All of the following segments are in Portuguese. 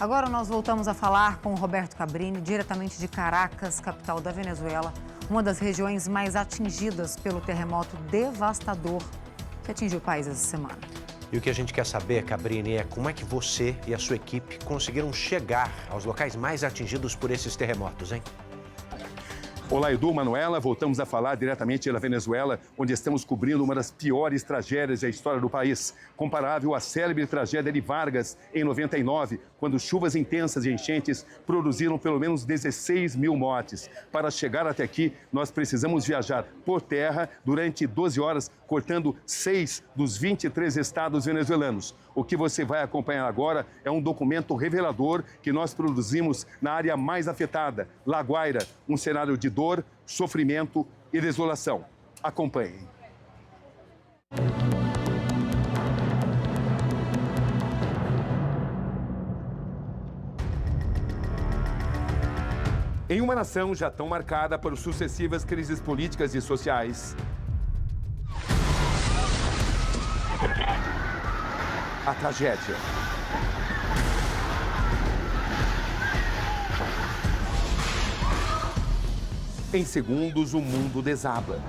Agora nós voltamos a falar com o Roberto Cabrini, diretamente de Caracas, capital da Venezuela, uma das regiões mais atingidas pelo terremoto devastador que atingiu o país essa semana. E o que a gente quer saber, Cabrini, é como é que você e a sua equipe conseguiram chegar aos locais mais atingidos por esses terremotos, hein? Olá, Edu, Manuela. Voltamos a falar diretamente da Venezuela, onde estamos cobrindo uma das piores tragédias da história do país, comparável à célebre tragédia de Vargas em 99, quando chuvas intensas e enchentes produziram pelo menos 16 mil mortes. Para chegar até aqui, nós precisamos viajar por terra durante 12 horas, cortando 6 dos 23 estados venezuelanos. O que você vai acompanhar agora é um documento revelador que nós produzimos na área mais afetada, La Guaira, um cenário de dor, sofrimento e desolação. Acompanhem. Em uma nação já tão marcada por sucessivas crises políticas e sociais, a tragédia. Em segundos, o mundo desaba.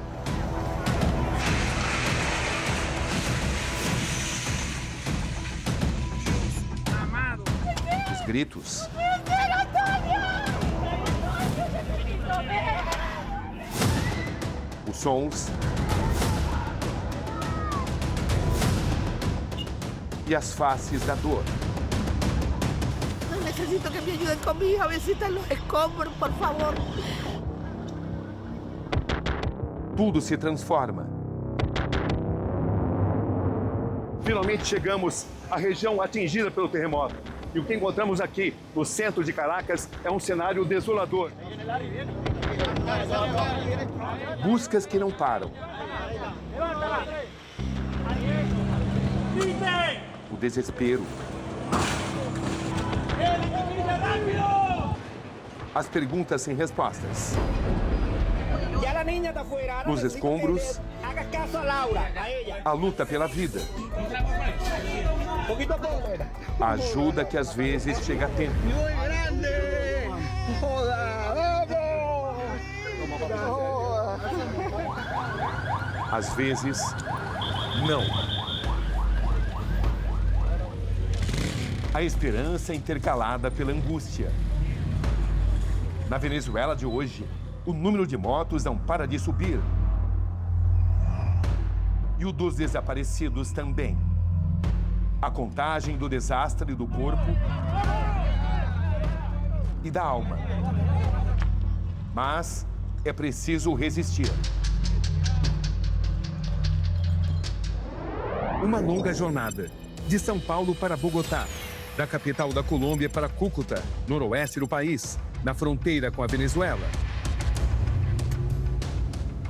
Os gritos. Os sons. E as faces da dor. Necesito que me ayuden con mi hija, visiten los escombros, por favor. Tudo se transforma. Finalmente chegamos à região atingida pelo terremoto. E o que encontramos aqui, no centro de Caracas, é um cenário desolador. Buscas que não param. O desespero. As perguntas sem respostas. Nos escombros, a luta pela vida. A ajuda que às vezes chega a tempo. Às vezes, não. A esperança intercalada pela angústia. Na Venezuela de hoje, o número de mortos não para de subir. E o dos desaparecidos também. A contagem do desastre do corpo e da alma. Mas é preciso resistir. Uma longa jornada, de São Paulo para Bogotá, da capital da Colômbia para Cúcuta, noroeste do país, na fronteira com a Venezuela.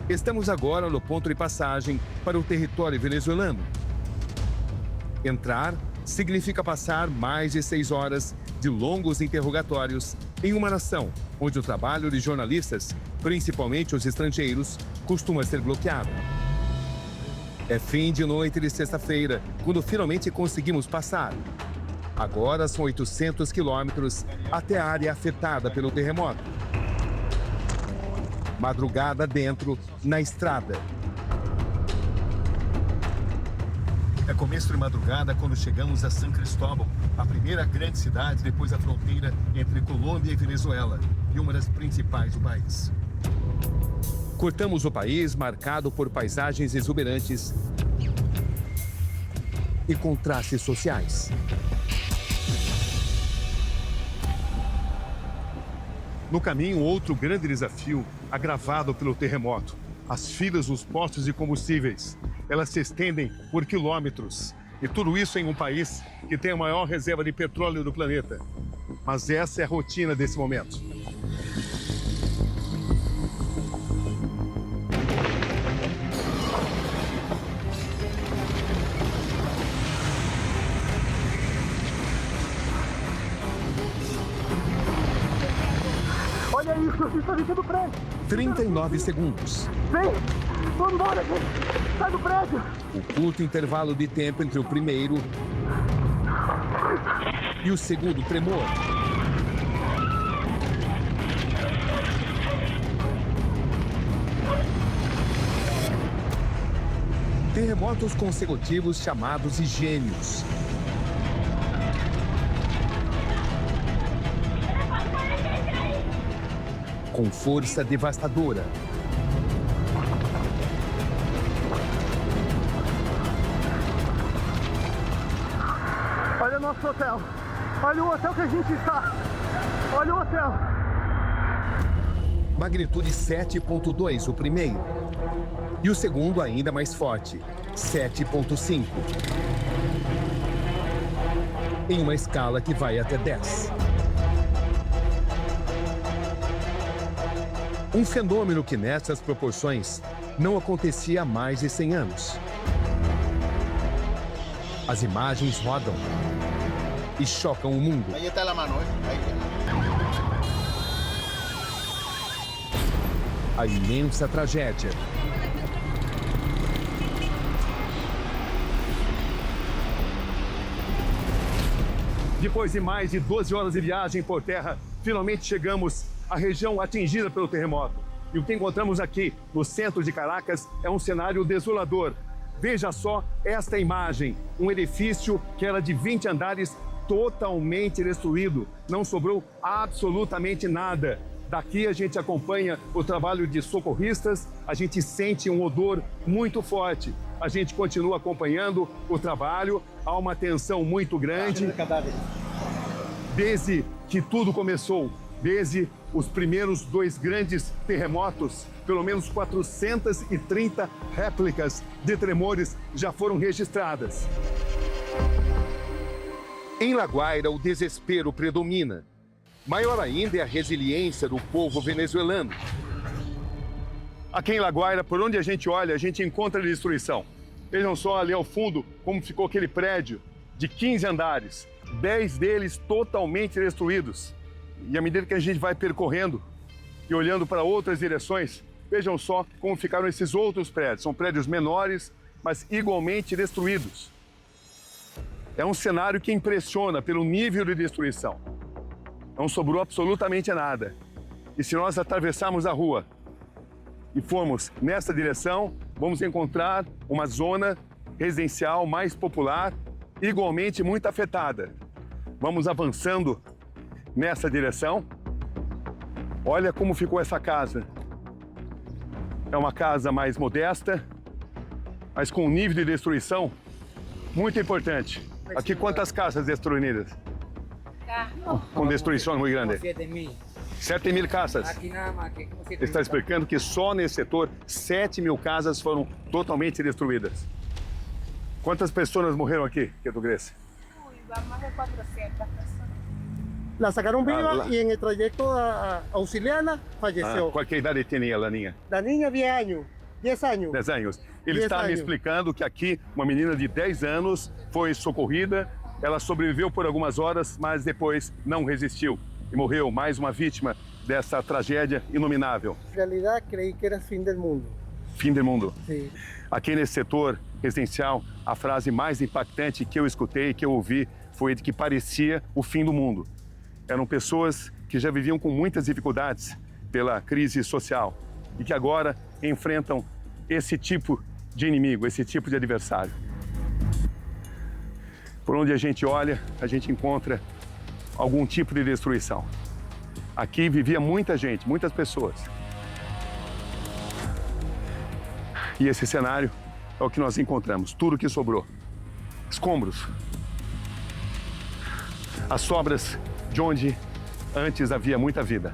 Estamos agora no ponto de passagem para o território venezuelano. Entrar significa passar mais de 6 horas de longos interrogatórios em uma nação onde o trabalho de jornalistas, principalmente os estrangeiros, costuma ser bloqueado. É fim de noite de sexta-feira, quando finalmente conseguimos passar. Agora são 800 quilômetros até a área afetada pelo terremoto. Madrugada dentro, na estrada. É começo de madrugada quando chegamos a San Cristóbal, a primeira grande cidade depois da fronteira entre Colômbia e Venezuela, e uma das principais do país. Cortamos o país marcado por paisagens exuberantes e contrastes sociais. No caminho, outro grande desafio agravado pelo terremoto. As filas nos postos de combustíveis. Elas se estendem por quilômetros. E tudo isso em um país que tem a maior reserva de petróleo do planeta. Mas essa é a rotina desse momento. Olha isso, está dentro do prédio. 39 segundos. Vem, vamos embora, gente. Sai do prédio. O curto intervalo de tempo entre o primeiro E o segundo tremor. Terremotos consecutivos chamados de gênios. Com força devastadora. Olha o nosso hotel. Olha o hotel que a gente está. Olha o hotel. Magnitude 7.2 o primeiro. E o segundo ainda mais forte, 7.5. Em uma escala que vai até 10. Um fenômeno que nessas proporções não acontecia há mais de 100 anos. As imagens rodam e chocam o mundo. Aí está a mão, A imensa tragédia. Depois de mais de 12 horas de viagem por terra, finalmente chegamos à região atingida pelo terremoto. E o que encontramos aqui, no centro de Caracas, é um cenário desolador. Veja só esta imagem, um edifício que era de 20 andares totalmente destruído. Não sobrou absolutamente nada. Daqui a gente acompanha o trabalho de socorristas, a gente sente um odor muito forte. A gente continua acompanhando o trabalho, há uma tensão muito grande. Desde que tudo começou, desde os primeiros 2 grandes terremotos, pelo menos 430 réplicas de tremores já foram registradas. Em La Guaira, o desespero predomina. Maior ainda é a resiliência do povo venezuelano. Aqui em La Guaira, por onde a gente olha, a gente encontra destruição. Vejam só ali ao fundo como ficou aquele prédio de 15 andares, 10 deles totalmente destruídos. E à medida que a gente vai percorrendo e olhando para outras direções, vejam só como ficaram esses outros prédios. São prédios menores, mas igualmente destruídos. É um cenário que impressiona pelo nível de destruição. Não sobrou absolutamente nada. E se nós atravessarmos a rua e formos nessa direção, vamos encontrar uma zona residencial mais popular, igualmente muito afetada. Vamos avançando nessa direção. Olha como ficou essa casa. É uma casa mais modesta, mas com um nível de destruição muito importante. Aqui quantas casas destruídas? Com destruição muito grande. 7.000 casas. Está explicando que só nesse setor 7.000 casas foram totalmente destruídas. Quantas pessoas morreram aqui, que tu crees? Más de 400 personas. La sacaron viva y en el trayecto a auxiliarla falleció. Qual que idade tinha a Laninha? La niña 10 años. 10 años. 10 anos. Ele 10 está me anos. explicando que aqui uma menina de 10 anos foi socorrida. Ela sobreviveu por algumas horas, mas depois não resistiu e morreu, mais uma vítima dessa tragédia inominável. En realidad creí que era el fin del mundo. Fim do mundo. Sí. Aqui nesse setor residencial, a frase mais impactante que eu escutei, que eu ouvi, foi de que parecia o fim do mundo. Eram pessoas que já viviam com muitas dificuldades pela crise social e que agora enfrentam esse tipo de inimigo, esse tipo de adversário. Por onde a gente olha, a gente encontra algum tipo de destruição. Aqui vivia muita gente, muitas pessoas. E esse cenário é o que nós encontramos, tudo que sobrou. Escombros. As sobras de onde antes havia muita vida.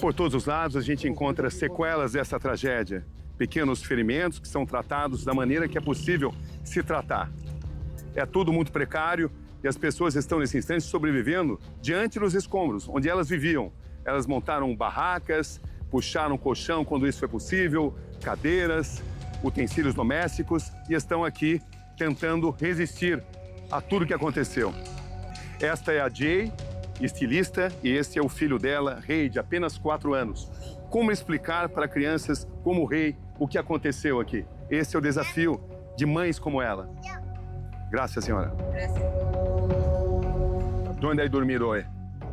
Por todos os lados a gente encontra sequelas dessa tragédia. Pequenos ferimentos que são tratados da maneira que é possível se tratar. É tudo muito precário e as pessoas estão nesse instante sobrevivendo diante dos escombros, onde elas viviam. Elas montaram barracas, puxaram colchão quando isso foi possível, cadeiras, utensílios domésticos e estão aqui tentando resistir a tudo que aconteceu. Esta é a Jay, estilista, e este é o filho dela, Rei, de apenas 4 anos. Como explicar para crianças como Rei o que aconteceu aqui? Esse é o desafio de mães como ela. Graças, senhora. Onde hay dormido hoy?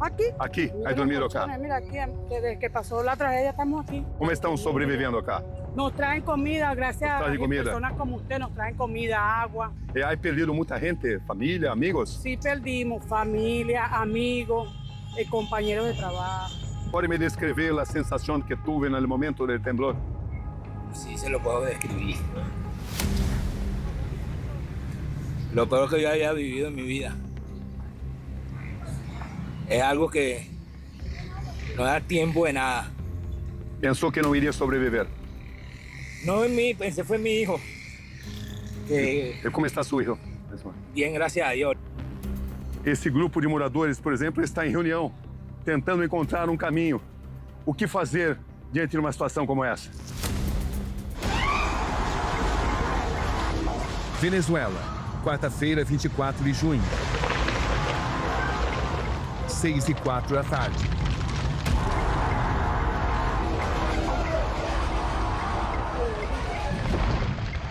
Aquí. Aqui? Hay dormido acá? Mira, aquí, desde que pasó la tragedia estamos aquí. Como estão sobrevivendo acá? Nos traen comida, gracias Nos traen a comida. personas como usted, nos traen comida, agua. E hay perdido muita gente, família, amigos? Sí perdimos familia, amigos, compañeros de trabajo. Pode me descrever a sensação que tuve no momento do temblor? Sí, se lo puedo describir. Lo peor que yo haya vivido en mi vida. Es algo que no da tiempo de nada. Pensou que não iria sobreviver? No en mí, pensé fue en mi hijo. Que E como está seu filho? bien, gracias a Dios. Esse grupo de moradores, por exemplo, está em reunião, tentando encontrar um caminho. O que fazer diante de uma situação como essa? Venezuela, quarta-feira, 24 de junho. 6h04 da tarde.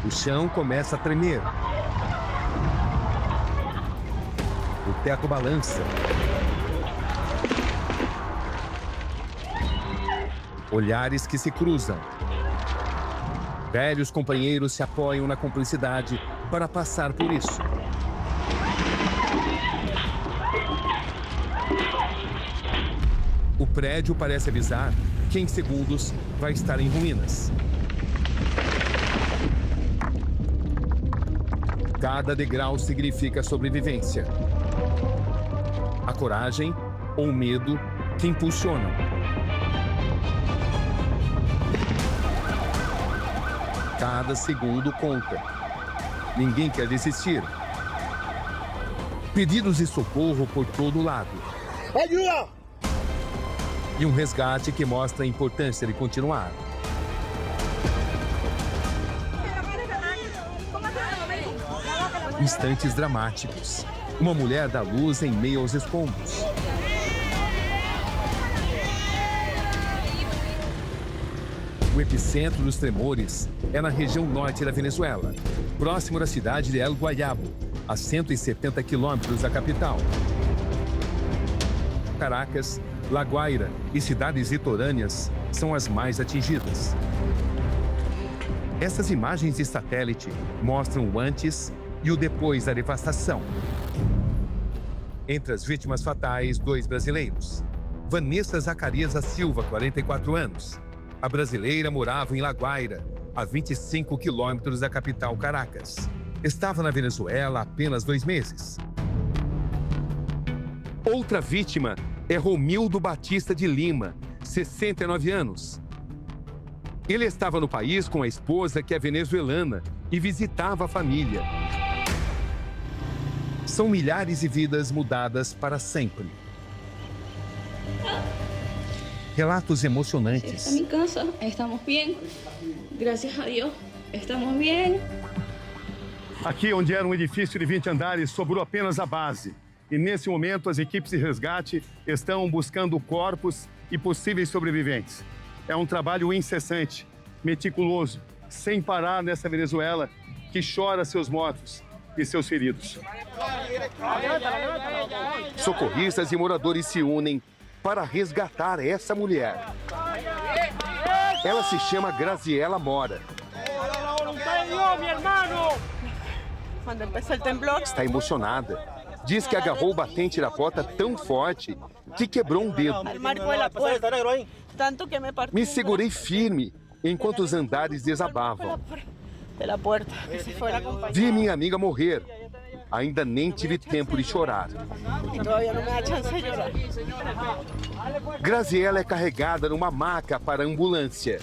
O chão começa a tremer. O teto balança. Olhares que se cruzam. Velhos companheiros se apoiam na cumplicidade para passar por isso. O prédio parece avisar que em segundos vai estar em ruínas. Cada degrau significa sobrevivência. A coragem ou o medo que impulsionam. Cada segundo conta. Ninguém quer desistir. Pedidos de socorro por todo lado. ¡Ayuda! E um resgate que mostra a importância de continuar. Instantes dramáticos. Uma mulher dá luz em meio aos escombros. O epicentro dos tremores é na região norte da Venezuela, próximo da cidade de El Guayabo, a 170 quilômetros da capital. Caracas, La Guaira e cidades litorâneas são as mais atingidas. Essas imagens de satélite mostram o antes e o depois da devastação. Entre as vítimas fatais, 2 brasileiros. Vanessa Zacarias da Silva, 44 anos. A brasileira morava em La Guaira, a 25 quilômetros da capital Caracas. Estava na Venezuela há apenas 2 meses. Outra vítima é Romildo Batista de Lima, 69 anos. Ele estava no país com a esposa, que é venezuelana, e visitava a família. São milhares de vidas mudadas para sempre. Relatos emocionantes. Esta es mi casa, estamos bien. Gracias a Dios, estamos bien. Aqui, onde era um edifício de 20 andares, sobrou apenas a base. E nesse momento, as equipes de resgate estão buscando corpos e possíveis sobreviventes. É um trabalho incessante, meticuloso, sem parar nessa Venezuela que chora seus mortos e seus feridos. Socorristas e moradores se unem para resgatar essa mulher. Ela se chama Graziela Mora. Cuando empezó el temblor, Está emocionada. Diz que agarrou o batente da porta tão forte que quebrou um dedo. el marco de la puerta, tanto que me partió Me segurei firme enquanto os andares desabavam. de la puerta, que se fuera acompañado. Vi minha amiga morrer. Ainda nem tive tempo de chorar. Y todavía no me da chance de llorar. Graziela é carregada numa maca para a ambulância.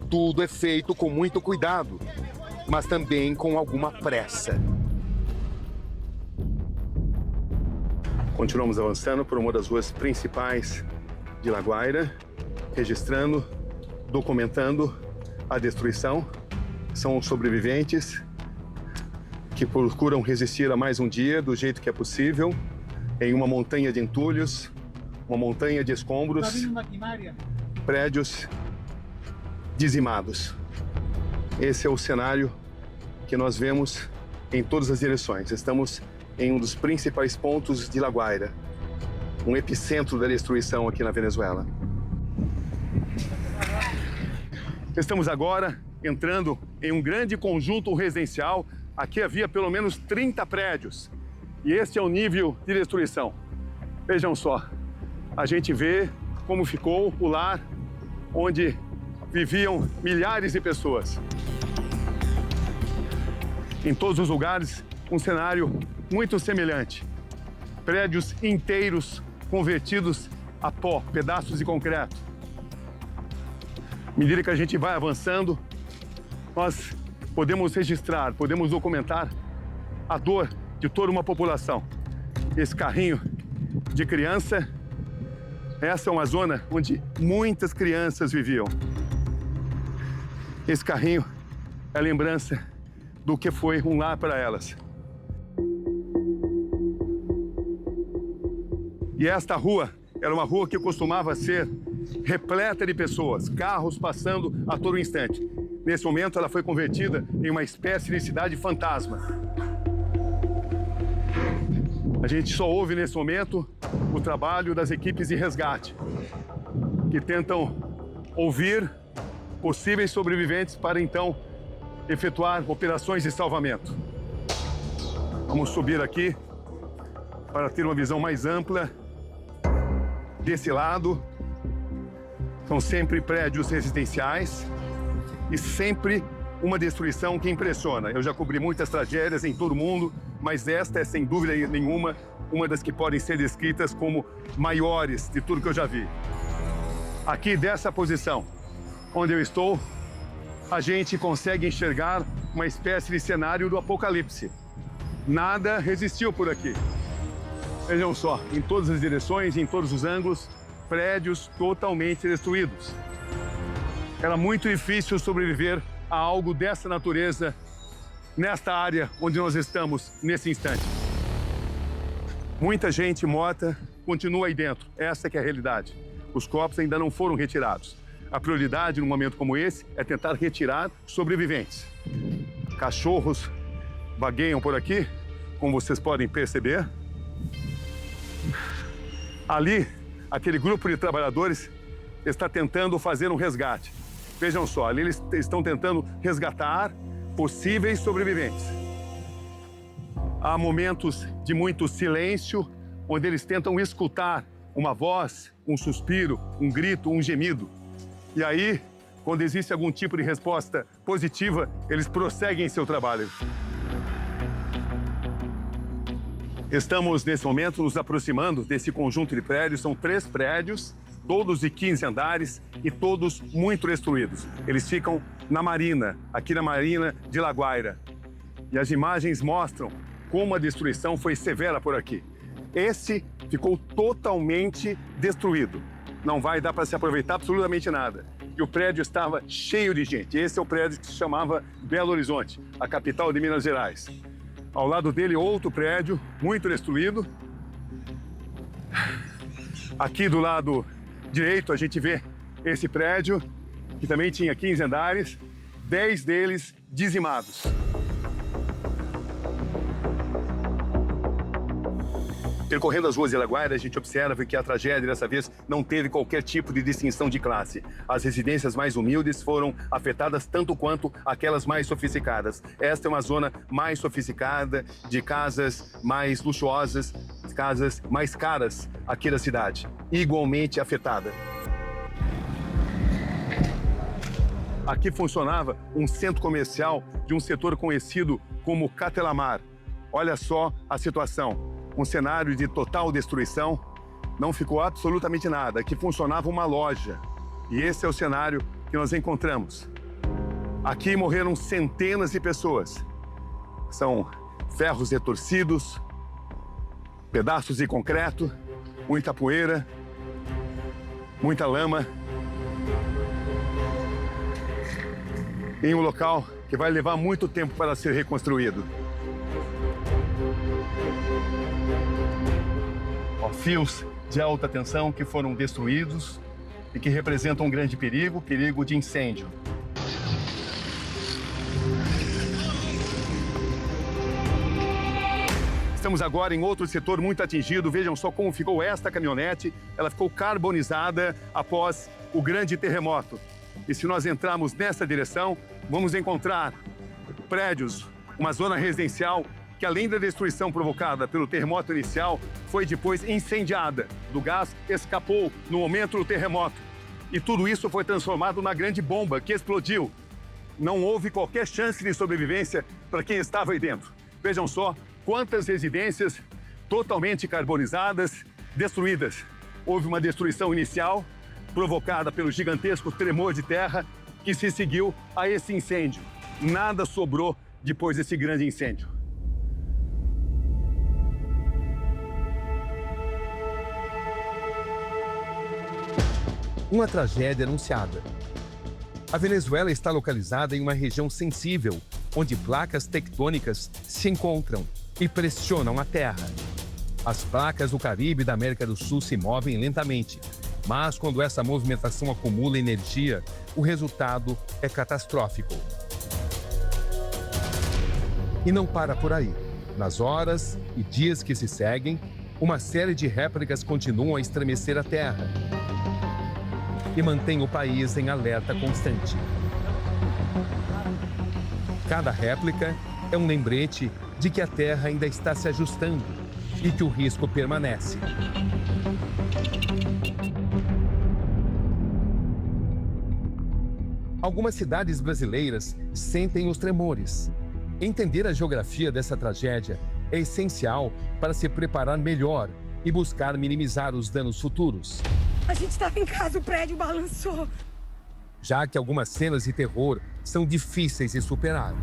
Tudo é feito com muito cuidado, mas também com alguma pressa. Continuamos avançando por uma das ruas principais de La Guaira, registrando, documentando a destruição. São os sobreviventes que procuram resistir a mais um dia do jeito que é possível, em uma montanha de entulhos, uma montanha de escombros, prédios dizimados. Esse é o cenário que nós vemos em todas as direções. Estamos em um dos principais pontos de La Guaira, um epicentro da destruição aqui na Venezuela. Estamos agora entrando em um grande conjunto residencial. Aqui havia pelo menos 30 prédios e este é o nível de destruição. Vejam só, a gente vê como ficou o lar onde viviam milhares de pessoas. Em todos os lugares, um cenário muito semelhante. Prédios inteiros convertidos a pó, pedaços de concreto. À medida que a gente vai avançando, nós podemos registrar, podemos documentar a dor de toda uma população. Esse carrinho de criança, essa é uma zona onde muitas crianças viviam. Esse carrinho é a lembrança do que foi um lar para elas. E esta rua era uma rua que costumava ser repleta de pessoas, carros passando a todo instante. Nesse momento, ela foi convertida em uma espécie de cidade fantasma. A gente só ouve nesse momento o trabalho das equipes de resgate, que tentam ouvir possíveis sobreviventes para então efetuar operações de salvamento. Vamos subir aqui para ter uma visão mais ampla. Desse lado, são sempre prédios residenciais e sempre uma destruição que impressiona. Eu já cobri muitas tragédias em todo o mundo, mas esta é, sem dúvida nenhuma, uma das que podem ser descritas como maiores de tudo que eu já vi. Aqui, dessa posição, onde eu estou, a gente consegue enxergar uma espécie de cenário do apocalipse. Nada resistiu por aqui. Vejam só, em todas as direções, em todos os ângulos, prédios totalmente destruídos. Era muito difícil sobreviver a algo dessa natureza nesta área onde nós estamos nesse instante. Muita gente morta continua aí dentro. Essa que é a realidade. Os corpos ainda não foram retirados. A prioridade num momento como esse é tentar retirar sobreviventes. Cachorros vagueiam por aqui, como vocês podem perceber. Ali, aquele grupo de trabalhadores está tentando fazer um resgate. Vejam só, ali eles estão tentando resgatar possíveis sobreviventes. Há momentos de muito silêncio, onde eles tentam escutar uma voz, um suspiro, um grito, um gemido. E aí, quando existe algum tipo de resposta positiva, eles prosseguem seu trabalho. Estamos, nesse momento, nos aproximando desse conjunto de prédios. São 3 prédios, todos de 15 andares e todos muito destruídos. Eles ficam na Marina, aqui na Marina de La Guaira. E as imagens mostram como a destruição foi severa por aqui. Esse ficou totalmente destruído. Não vai dar para se aproveitar absolutamente nada. E o prédio estava cheio de gente. Esse é o prédio que se chamava Belo Horizonte, a capital de Minas Gerais. Ao lado dele, outro prédio, muito destruído. Aqui do lado direito, a gente vê esse prédio, que também tinha 15 andares, 10 deles dizimados. Percorrendo as ruas de La Guaira, a gente observa que a tragédia dessa vez não teve qualquer tipo de distinção de classe. As residências mais humildes foram afetadas tanto quanto aquelas mais sofisticadas. Esta é uma zona mais sofisticada, de casas mais luxuosas, casas mais caras aqui da cidade, igualmente afetada. Aqui funcionava um centro comercial de um setor conhecido como Catelamar. Olha só a situação. Um cenário de total destruição, não ficou absolutamente nada. Aqui funcionava uma loja e esse é o cenário que nós encontramos. Aqui morreram centenas de pessoas. São ferros retorcidos, pedaços de concreto, muita poeira, muita lama. Em um local que vai levar muito tempo para ser reconstruído. Fios de alta tensão que foram destruídos e que representam um grande perigo, perigo de incêndio. Estamos agora em outro setor muito atingido. Vejam só como ficou esta caminhonete. Ela ficou carbonizada após o grande terremoto. E se nós entrarmos nessa direção, vamos encontrar prédios, uma zona residencial que, além da destruição provocada pelo terremoto inicial, foi depois incendiada. Do gás escapou no momento do terremoto. E tudo isso foi transformado numa grande bomba que explodiu. Não houve qualquer chance de sobrevivência para quem estava aí dentro. Vejam só quantas residências totalmente carbonizadas, destruídas. Houve uma destruição inicial provocada pelo gigantesco tremor de terra que se seguiu a esse incêndio. Nada sobrou depois desse grande incêndio. Uma tragédia anunciada. A Venezuela está localizada em uma região sensível, onde placas tectônicas se encontram e pressionam a terra. As placas do Caribe e da América do Sul se movem lentamente, mas quando essa movimentação acumula energia, o resultado é catastrófico. E não para por aí. Nas horas e dias que se seguem, uma série de réplicas continuam a estremecer a terra e mantém o país em alerta constante. Cada réplica é um lembrete de que a Terra ainda está se ajustando e que o risco permanece. Algumas cidades brasileiras sentem os tremores. Entender a geografia dessa tragédia é essencial para se preparar melhor e buscar minimizar os danos futuros. A gente estava em casa, o prédio balançou. Já que algumas cenas de terror são difíceis de superar.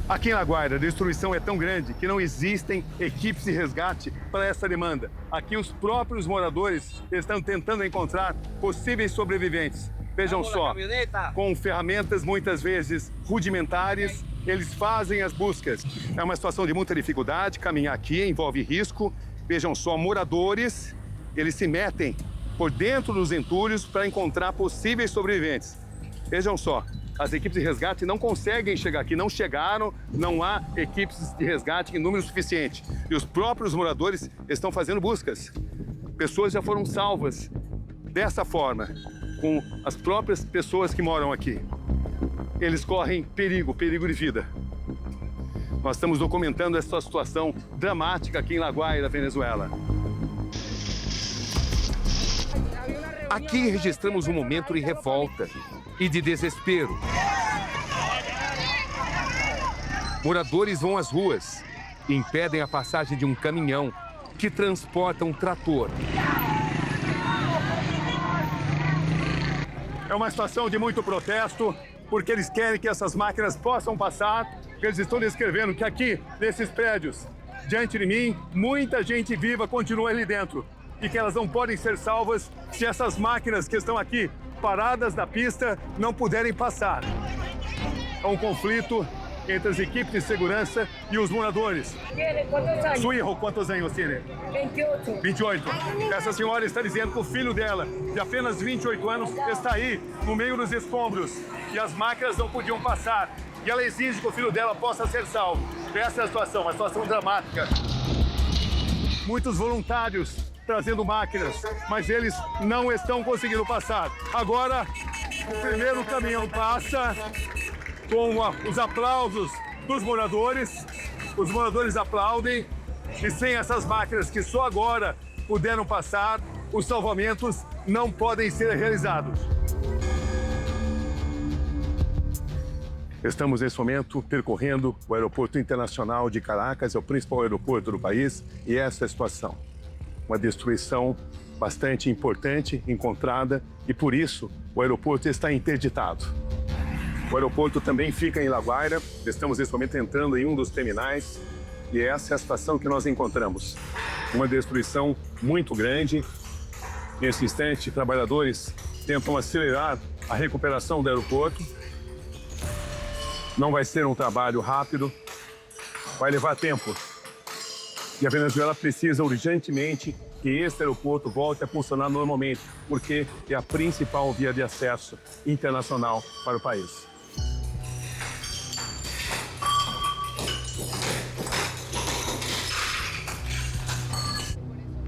Aqui em La Guaira, a destruição é tão grande que não existem equipes de resgate para essa demanda. Aqui os próprios moradores estão tentando encontrar possíveis sobreviventes. Vejam só, com ferramentas muitas vezes rudimentares, eles fazem as buscas. É uma situação de muita dificuldade, caminhar aqui envolve risco. Vejam só, moradores, eles se metem por dentro dos entulhos para encontrar possíveis sobreviventes. Vejam só, as equipes de resgate não conseguem chegar aqui, não chegaram, não há equipes de resgate em número suficiente. E os próprios moradores estão fazendo buscas. Pessoas já foram salvas dessa forma, com as próprias pessoas que moram aqui. Eles correm perigo de vida. Nós estamos documentando essa situação dramática aqui em La Guaira, Venezuela. Aqui registramos um momento de revolta e de desespero. Moradores vão às ruas e impedem a passagem de um caminhão que transporta um trator. É uma situação de muito protesto, porque eles querem que essas máquinas possam passar. Eles estão descrevendo que aqui, nesses prédios, diante de mim, muita gente viva continua ali dentro. E que elas não podem ser salvas se essas máquinas que estão aqui paradas na pista não puderem passar. É um conflito entre as equipes de segurança e os moradores. Su hijo, quantos anos tiene? 28. 28. Essa senhora está dizendo que o filho dela, de apenas 28 anos, está aí no meio dos escombros e as máquinas não podiam passar. E ela exige que o filho dela possa ser salvo. Essa é a situação, uma situação dramática. Muitos voluntários trazendo máquinas, mas eles não estão conseguindo passar. Agora, o primeiro caminhão passa com os aplausos dos moradores. Os moradores aplaudem e sem essas máquinas que só agora puderam passar, os salvamentos não podem ser realizados. Estamos, nesse momento, percorrendo o Aeroporto Internacional de Caracas, é o principal aeroporto do país, e essa é a situação. Uma destruição bastante importante encontrada e, por isso, o aeroporto está interditado. O aeroporto também fica em La Guaira. Estamos, nesse momento, entrando em um dos terminais e essa é a situação que nós encontramos. Uma destruição muito grande. Nesse instante, trabalhadores tentam acelerar a recuperação do aeroporto. Não vai ser um trabalho rápido, vai levar tempo. E a Venezuela precisa urgentemente que esse aeroporto volte a funcionar normalmente, porque é a principal via de acesso internacional para o país.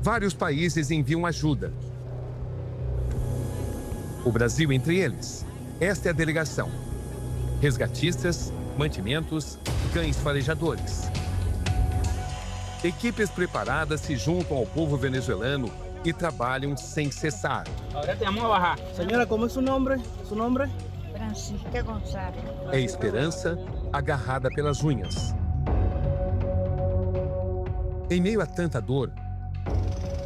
Vários países enviam ajuda. O Brasil entre eles. Esta é a delegação. Resgatistas, mantimentos, cães farejadores. Equipes preparadas se juntam ao povo venezuelano e trabalham sem cessar. Ahora te vamos a bajar. Señora, ¿cómo es su nombre? ¿Su nombre? Francisca González. É esperança agarrada pelas unhas. Em meio a tanta dor,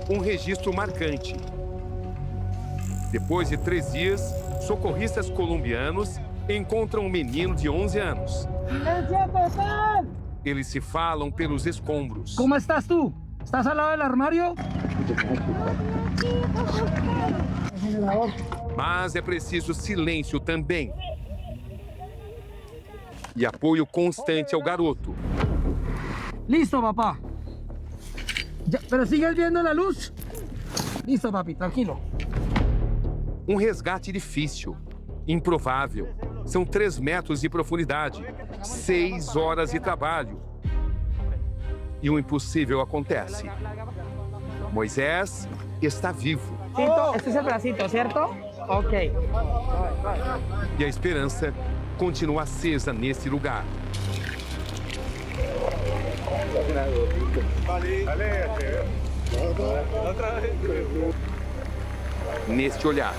um registro marcante. Depois de 3 dias, socorristas colombianos encontram um menino de 11 anos. Eles se falam pelos escombros. ¿Cómo estás tú? ¿Estás al lado del armario? Mas é preciso silêncio também. E apoio constante ao garoto. Listo, papá. ¿Pero sigues viendo la luz? Listo, papi, tranquilo. Um resgate difícil, improvável. São 3 metros de profundidade, 6 horas de trabalho. E o impossível acontece. Moisés está vivo. Este es el bracito, ¿cierto? Ok. E a esperança continua acesa nesse lugar. Neste olhar.